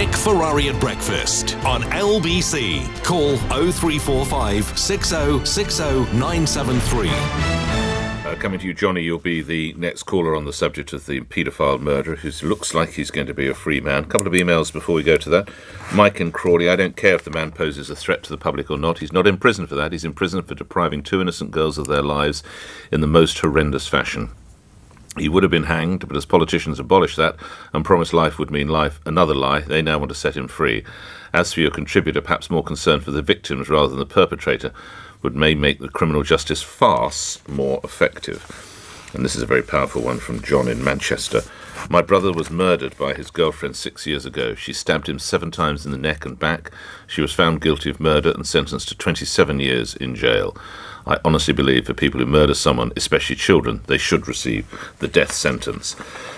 Nick Ferrari at breakfast on LBC. Call 0345 6060 973. Coming to you, Johnny, you'll be the next caller on the subject of the paedophile murderer, who looks like he's going to be a free man. A couple of emails before we go to that. Mike and Crawley, I don't care if the man poses a threat to the public or not. He's not in prison for that. He's in prison for depriving two innocent girls of their lives in the most horrendous fashion. He would have been hanged, but as politicians abolished that and promised life would mean life, another lie, they now want to set him free. As for your contributor, perhaps more concerned for the victims rather than the perpetrator, may make the criminal justice farce more effective. And this is a very powerful one from John in Manchester. My brother was murdered by his girlfriend 6 years ago. She stabbed him 7 times in the neck and back. She was found guilty of murder and sentenced to 27 years in jail. I honestly believe for people who murder someone, especially children, they should receive the death sentence.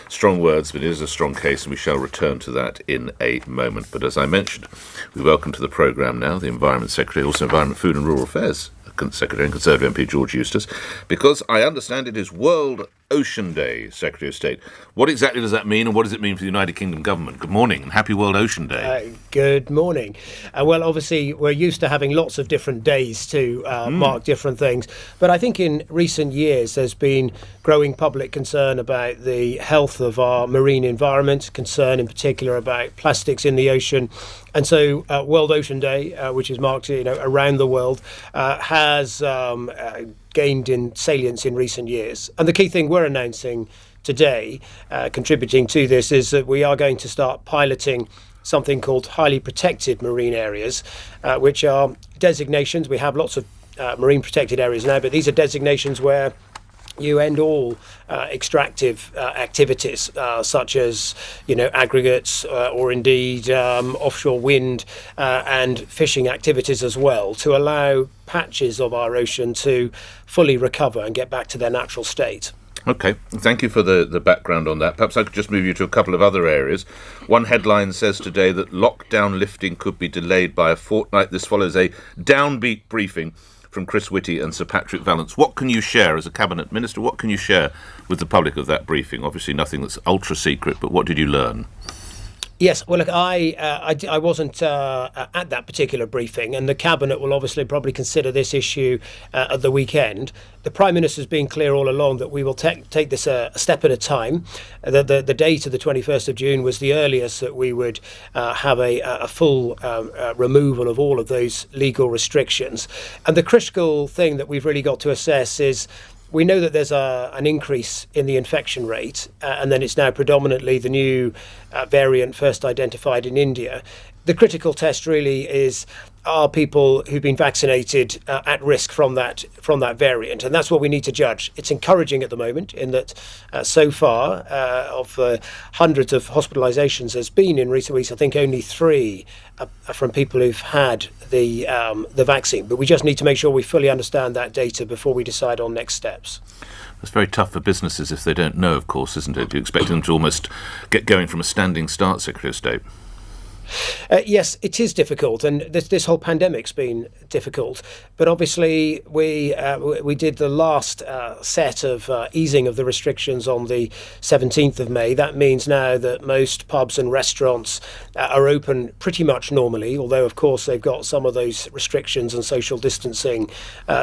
Strong words, but it is a strong case, and we shall return to that in a moment. But as I mentioned, we welcome to the programme now the Environment Secretary, also Environment, Food and Rural Affairs Secretary and Conservative MP George Eustice, because I understand it is World Ocean Day, Secretary of State. What exactly does that mean, and what does it mean for the United Kingdom government? Good morning, and happy World Ocean Day. Good morning. Well, obviously, we're used to having lots of different days to mark different things, but I think in recent years there's been growing public concern about the health of our marine environment, concern in particular about plastics in the ocean. And so World Ocean Day, which is marked around the world, has gained in salience in recent years. And the key thing we're announcing today, contributing to this, is that we are going to start piloting something called highly protected marine areas, which are designations. We have lots of marine protected areas now, but these are designations where you end all extractive activities, such as aggregates or indeed offshore wind and fishing activities as well, to allow patches of our ocean to fully recover and get back to their natural state. Okay, thank you for the background on that. Perhaps I could just move you to a couple of other areas. One headline says today that lockdown lifting could be delayed by a fortnight. This follows a downbeat briefing from Chris Whitty and Sir Patrick Vallance. What can you share as a Cabinet Minister? What can you share with the public of that briefing? Obviously nothing that's ultra secret, but what did you learn? Yes, well, look, I wasn't at that particular briefing, and the Cabinet will obviously probably consider this issue at the weekend. The Prime Minister's been clear all along that we will take this a step at a time. The date of the 21st of June was the earliest that we would have a full removal of all of those legal restrictions. And the critical thing that we've really got to assess is, we know that there's an increase in the infection rate, and then it's now predominantly the new variant first identified in India. The critical test really is, are people who've been vaccinated at risk from that variant? And that's what we need to judge. It's encouraging at the moment in that so far of hundreds of hospitalisations there's been in recent weeks, I think only 3 are from people who've had the vaccine. But we just need to make sure we fully understand that data before we decide on next steps. It's very tough for businesses if they don't know, of course, isn't it? You expect them to almost get going from a standing start, Secretary of State. Yes, it is difficult, and this whole pandemic's been difficult. But obviously, we did the last set of easing of the restrictions on the 17th of May. That means now that most pubs and restaurants are open pretty much normally, although, of course, they've got some of those restrictions and social distancing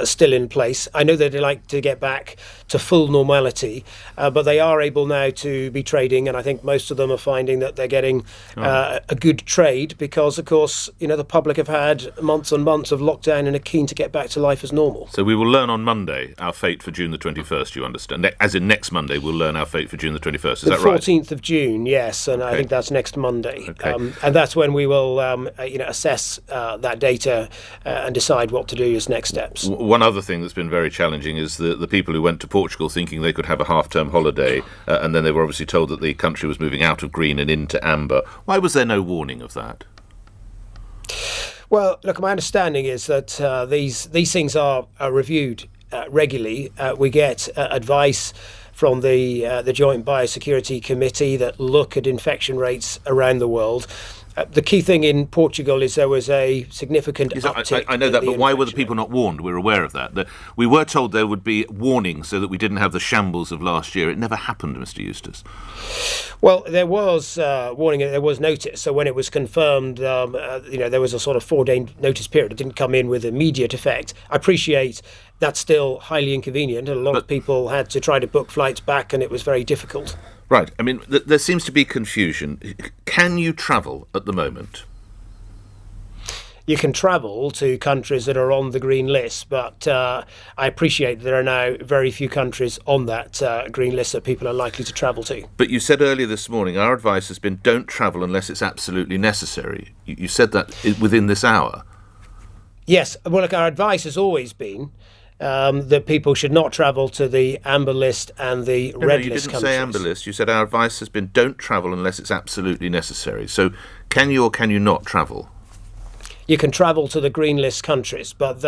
still in place. I know that they like to get back to full normality, but they are able now to be trading, and I think most of them are finding that they're getting a good trade because, of course, the public have had months and months of lockdown and are keen to get back to life as normal. So we will learn on Monday our fate for June the 21st, you understand? As in next Monday, we'll learn our fate for June the 21st, is that right? The 14th of June, yes, and okay. I think that's next Monday. Okay. And that's when we will assess that data and decide what to do as next steps. One other thing that's been very challenging is the people who went to Portugal thinking they could have a half-term holiday, and then they were obviously told that the country was moving out of green and into amber. Why was there no warning of that? Well, look, my understanding is that these things are reviewed regularly. We get advice from the Joint Biosecurity Committee that look at infection rates around the world. The key thing in Portugal is there was a significant uptick. I know that, but why were the infection. people not warned? We're aware of that. We were told there would be warnings so that we didn't have the shambles of last year. It never happened, Mr. Eustice. Well, there was warning, there was notice. So when it was confirmed, there was a sort of 4-day notice period. It didn't come in with immediate effect. I appreciate that's still highly inconvenient, and a lot of people had to try to book flights back, and it was very difficult. Right. I mean, there seems to be confusion. Can you travel at the moment? You can travel to countries that are on the green list, but I appreciate there are now very few countries on that green list that people are likely to travel to. But you said earlier this morning our advice has been don't travel unless it's absolutely necessary. You said that within this hour. Yes. Well, look, our advice has always been that people should not travel to the amber list and the red list countries. You didn't say amber list. You said our advice has been don't travel unless it's absolutely necessary. So can you or can you not travel? You can travel to the green list countries, but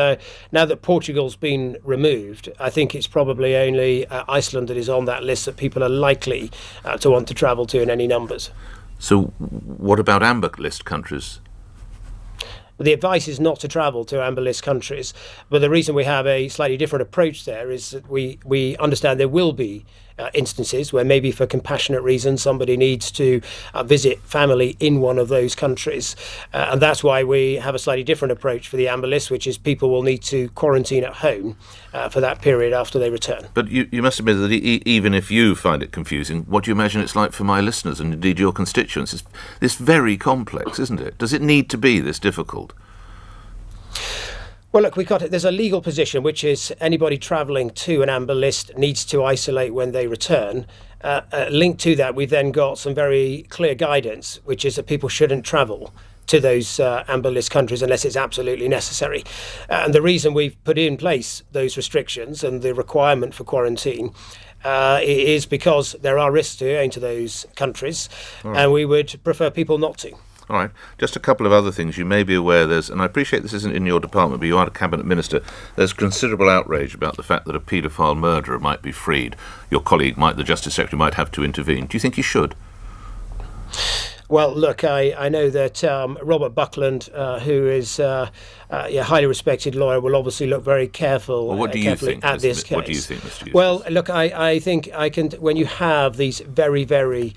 now that Portugal's been removed, I think it's probably only Iceland that is on that list that people are likely to want to travel to in any numbers. So what about amber list countries? The advice is not to travel to amber list countries, but the reason we have a slightly different approach there is that we understand there will be instances where maybe for compassionate reasons somebody needs to visit family in one of those countries, and that's why we have a slightly different approach for the amber list, which is people will need to quarantine at home for that period after they return. But you must admit that even if you find it confusing, what do you imagine it's like for my listeners and indeed your constituents? It's very complex, isn't it? Does it need to be this difficult? Well, look, there's a legal position, which is anybody travelling to an amber list needs to isolate when they return. Linked to that, we've then got some very clear guidance, which is that people shouldn't travel to those amber list countries unless it's absolutely necessary. And the reason we've put in place those restrictions and the requirement for quarantine is because there are risks to going to those countries, and we would prefer people not to. All right. Just a couple of other things. You may be aware and I appreciate this isn't in your department, but you are a cabinet minister. There's considerable outrage about the fact that a paedophile murderer might be freed. Your colleague, the Justice Secretary, might have to intervene. Do you think he should? Well, look, I know that Robert Buckland, who is a highly respected lawyer, will obviously look very carefully at this case. What do you think, Mr. Eustice? Well, look, I think when you have these very, very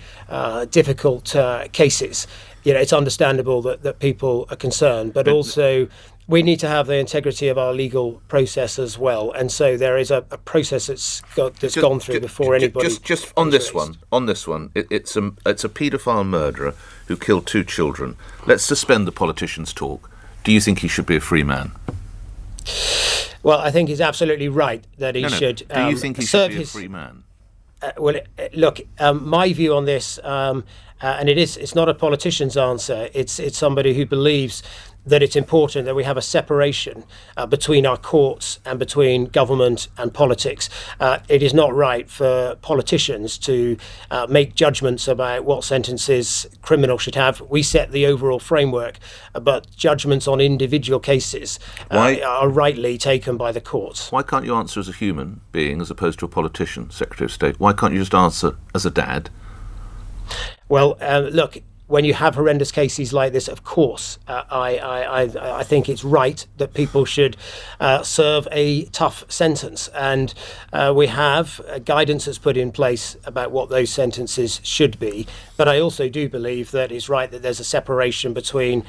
difficult cases, it's understandable that people are concerned, but also we need to have the integrity of our legal process as well, and so there is a process that's gone through before anybody. Just on this one, it's a paedophile murderer who killed 2 children. Let's suspend the politicians' talk. Do you think he should be a free man? Well, I think he's absolutely right that he should. Do you think he should be a free man? Look, my view on this, and it's not a politician's answer. It's somebody who believes that it's important that we have a separation between our courts and between government and politics. It is not right for politicians to make judgments about what sentences criminals should have. We set the overall framework, but judgments on individual cases are rightly taken by the courts. Why can't you answer as a human being as opposed to a politician, Secretary of State? Why can't you just answer as a dad? Well, look, when you have horrendous cases like this, of course, I think it's right that people should serve a tough sentence. And we have guidance that's put in place about what those sentences should be. But I also do believe that it's right that there's a separation between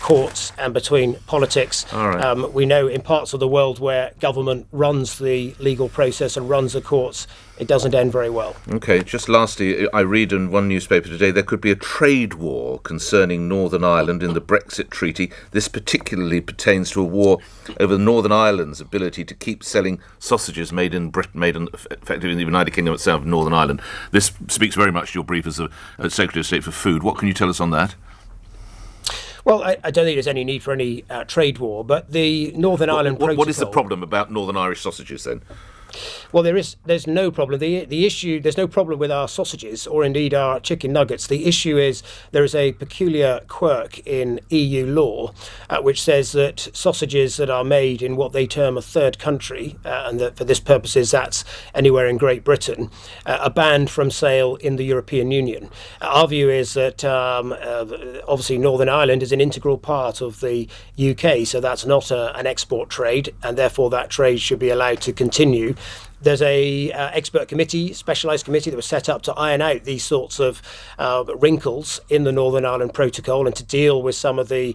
courts and between politics. All right. We know in parts of the world where government runs the legal process and runs the courts, it doesn't end very well. Okay, just lastly, I read in one newspaper today there could be a trade war concerning Northern Ireland in the Brexit treaty. This particularly pertains to a war over Northern Ireland's ability to keep selling sausages made in Britain, effectively in the United Kingdom itself, Northern Ireland. This speaks very much to your brief as a Secretary of State for Food. What can you tell us on that? Well, I don't think there's any need for any trade war, but the Northern Ireland Protocol... What is the problem about Northern Irish sausages then? Well, there's no problem. The issue, there's no problem with our sausages or indeed our chicken nuggets. The issue is there is a peculiar quirk in EU law which says that sausages that are made in what they term a third country, and that for this purposes that's anywhere in Great Britain, are banned from sale in the European Union. Our view is that obviously Northern Ireland is an integral part of the UK, so that's not an export trade, and therefore that trade should be allowed to continue. There's a expert committee, specialised committee that was set up to iron out these sorts of wrinkles in the Northern Ireland Protocol and to deal with some of the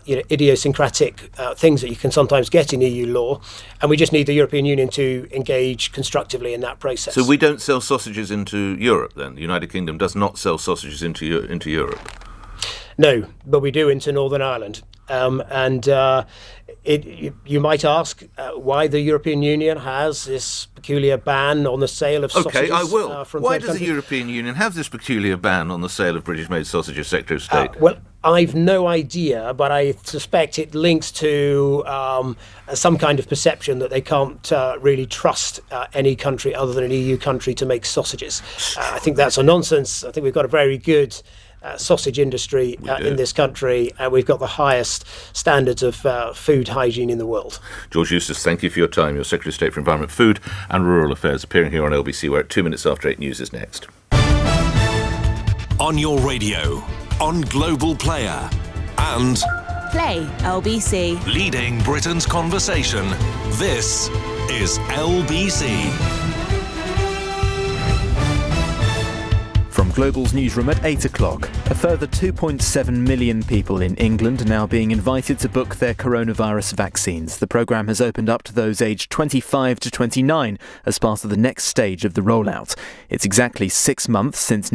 idiosyncratic things that you can sometimes get in EU law. And we just need the European Union to engage constructively in that process. So we don't sell sausages into Europe then? The United Kingdom does not sell sausages into Europe? No, but we do into Northern Ireland. You might ask why the European Union has this peculiar ban on the sale of sausages. Okay, I will. From Why third does countries. the European Union have this peculiar ban on the sale of British-made sausages, Secretary of State? Well, I've no idea, but I suspect it links to some kind of perception that they can't really trust any country other than an EU country to make sausages. I think that's a nonsense. I think we've got a very good sausage industry in this country, and we've got the highest standards of food hygiene in the world. George Eustice, thank you for your time. You're Secretary of State for Environment, Food and Rural Affairs, appearing here on LBC, where at 2 minutes after 8 news is next. On your radio, on Global Player, and Play LBC. leading Britain's conversation. This is LBC. From Global's newsroom at 8 o'clock, a further 2.7 million people in England are now being invited to book their coronavirus vaccines. The programme has opened up to those aged 25 to 29 as part of the next stage of the rollout. It's exactly 6 months since